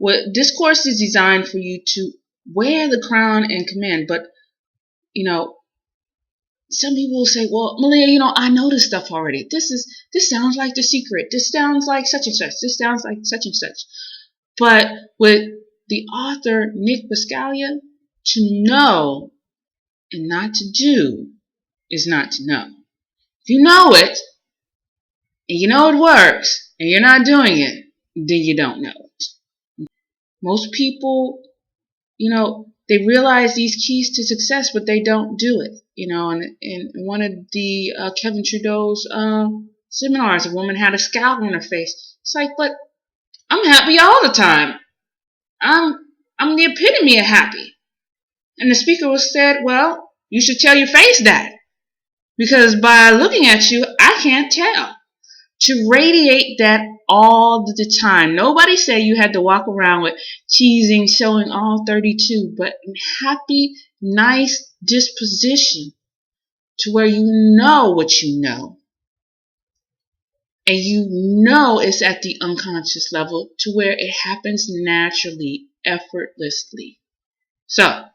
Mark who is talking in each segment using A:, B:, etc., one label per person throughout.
A: What this course is designed for you to wear the crown and command. But some people will say, well, Malia, I know this stuff already. This sounds like The Secret. This sounds like such and such. This sounds like such and such. But with the author Nick Biscaglia, to know and not to do is not to know. If you know it, and you know it works, and you're not doing it, then you don't know it. Most people, they realize these keys to success, but they don't do it. And in one of the Kevin Trudeau's seminars, a woman had a scowl on her face. It's like, but I'm happy all the time. I'm the epitome of happy. And the speaker was said, well, you should tell your face that. Because by looking at you, I can't tell. To radiate that all the time. Nobody said you had to walk around with cheesing, showing all 32, but happy, nice disposition to where you know what you know. And you know it's at the unconscious level to where it happens naturally, effortlessly. So,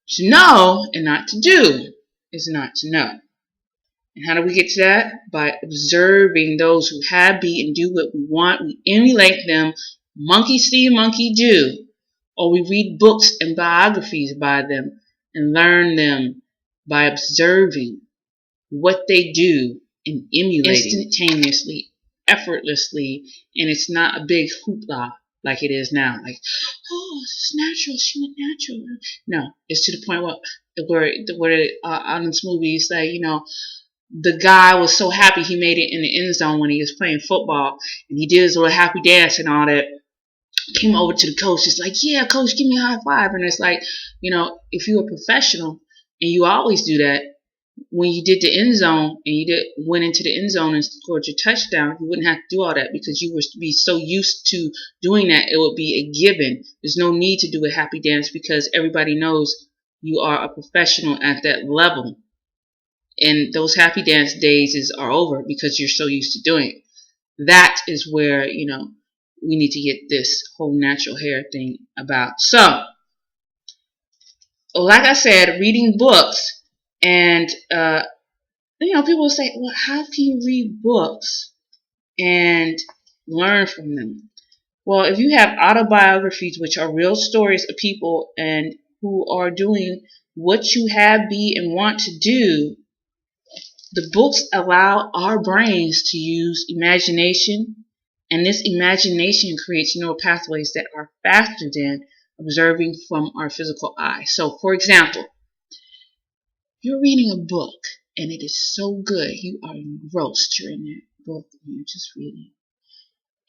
A: to know and not to do is not to know. And how do we get to that? By observing those who have, be, and do what we want. We emulate them. Monkey see, monkey do. Or we read books and biographies by them and learn them by observing what they do and emulating instantaneously, effortlessly. And it's not a big hoopla like it is now. Like, oh, this is natural. She went natural. No, it's to the point where on this movie, it's like, the guy was so happy he made it in the end zone when he was playing football, and he did his little happy dance and all that. Came over to the coach, it's like, yeah, coach, give me a high five. And it's like, if you're a professional and you always do that, when you did the end zone and went into the end zone and scored your touchdown, you wouldn't have to do all that because you would be so used to doing that, it would be a given. There's no need to do a happy dance because everybody knows you are a professional at that level. And those happy dance days are over because you're so used to doing it. That is where, we need to get this whole natural hair thing about. So, like I said, reading books and, people will say, well, how can you read books and learn from them? Well, if you have autobiographies, which are real stories of people and who are doing what you have, be, and want to do, the books allow our brains to use imagination, and this imagination creates neural pathways that are faster than observing from our physical eye. So, for example, you're reading a book, and it is so good, you are engrossed. You're in that book, and you're just reading.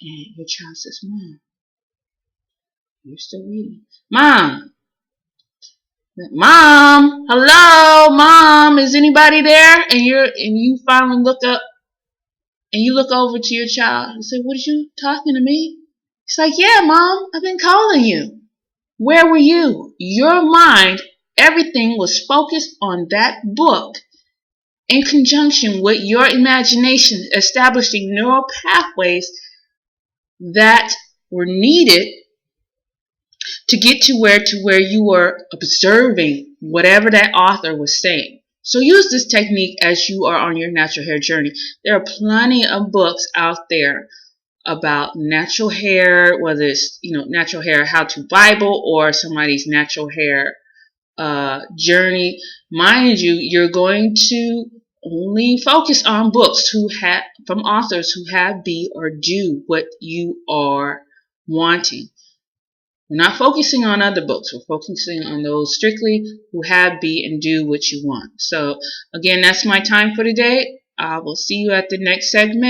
A: And your child says, Mom, you're still reading. Mom, hello, Mom, is anybody there? And you finally look up and you look over to your child and say, what are you talking to me? It's like, yeah, Mom, I've been calling you. Where were you? Your mind, everything was focused on that book in conjunction with your imagination, establishing neural pathways that were needed to get to where you were observing whatever that author was saying. So use this technique as you are on your natural hair journey. There are plenty of books out there about natural hair, whether it's natural hair how-to Bible or somebody's natural hair journey. Mind you, you're going to only focus on books from authors who have, be, or do what you are wanting. We're not focusing on other books. We're focusing on those strictly who have, be, and do what you want. So, again, that's my time for today. I will see you at the next segment.